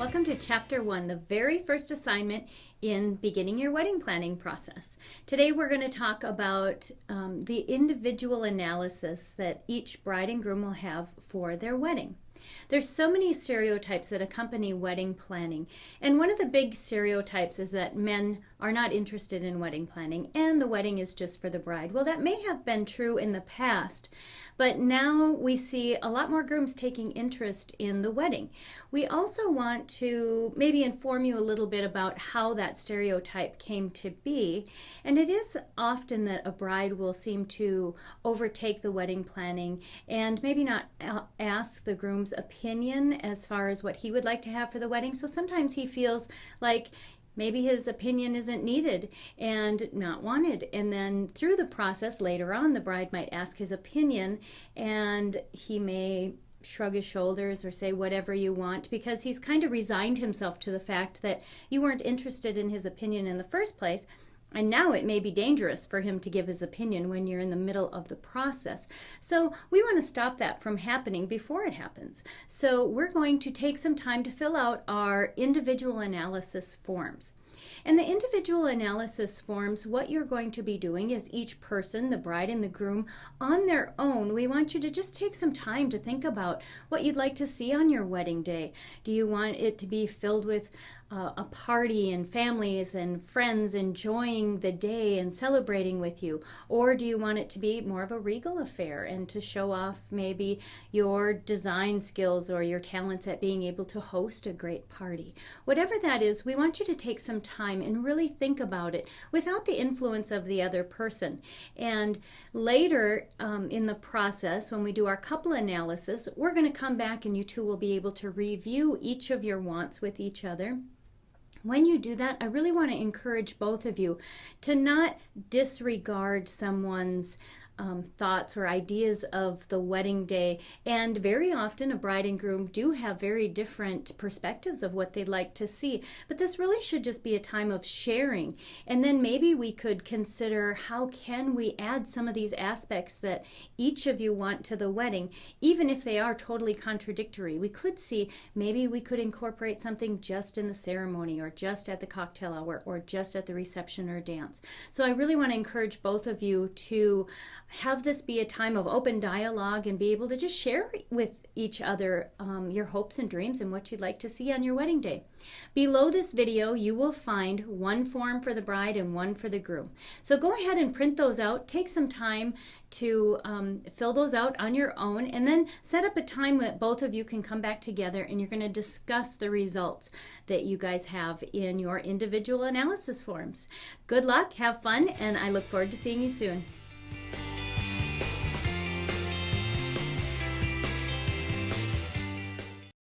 Welcome to Chapter 1, the very first assignment in beginning your wedding planning process. Today we're going to talk about the individual analysis that each bride and groom will have for their wedding. There's so many stereotypes that accompany wedding planning, and one of the big stereotypes is that men are not interested in wedding planning and the wedding is just for the bride. Well, that may have been true in the past, but now we see a lot more grooms taking interest in the wedding. We also want to maybe inform you a little bit about how that stereotype came to be, and it is often that a bride will seem to overtake the wedding planning and maybe not ask the groom's opinion as far as what he would like to have for the wedding. So sometimes he feels like maybe his opinion isn't needed and not wanted. And then through the process later on, the bride might ask his opinion and he may shrug his shoulders or say whatever you want because he's kind of resigned himself to the fact that you weren't interested in his opinion in the first place. And now it may be dangerous for him to give his opinion when you're in the middle of the process. So we want to stop that from happening before it happens. So we're going to take some time to fill out our individual analysis forms. And the individual analysis forms, what you're going to be doing is each person, the bride and the groom, on their own, we want you to just take some time to think about what you'd like to see on your wedding day. Do you want it to be filled with a party and families and friends enjoying the day and celebrating with you? Or do you want it to be more of a regal affair and to show off maybe your design skills or your talents at being able to host a great party? Whatever that is, we want you to take some time and really think about it without the influence of the other person. And later in the process, when we do our couple analysis, we're going to come back and you two will be able to review each of your wants with each other. When you do that, I really want to encourage both of you to not disregard someone's thoughts or ideas of the wedding day. And very often a bride and groom do have very different perspectives of what they'd like to see. But this really should just be a time of sharing. And then maybe we could consider how can we add some of these aspects that each of you want to the wedding, even if they are totally contradictory. We could see maybe we could incorporate something just in the ceremony or just at the cocktail hour or just at the reception or dance. So I really want to encourage both of you to have this be a time of open dialogue and be able to just share with each other your hopes and dreams and what you'd like to see on your wedding day. Below this video, you will find one form for the bride and one for the groom. So go ahead and print those out. Take some time to fill those out on your own and then set up a time that both of you can come back together and you're going to discuss the results that you guys have in your individual analysis forms. Good luck, have fun, and I look forward to seeing you soon.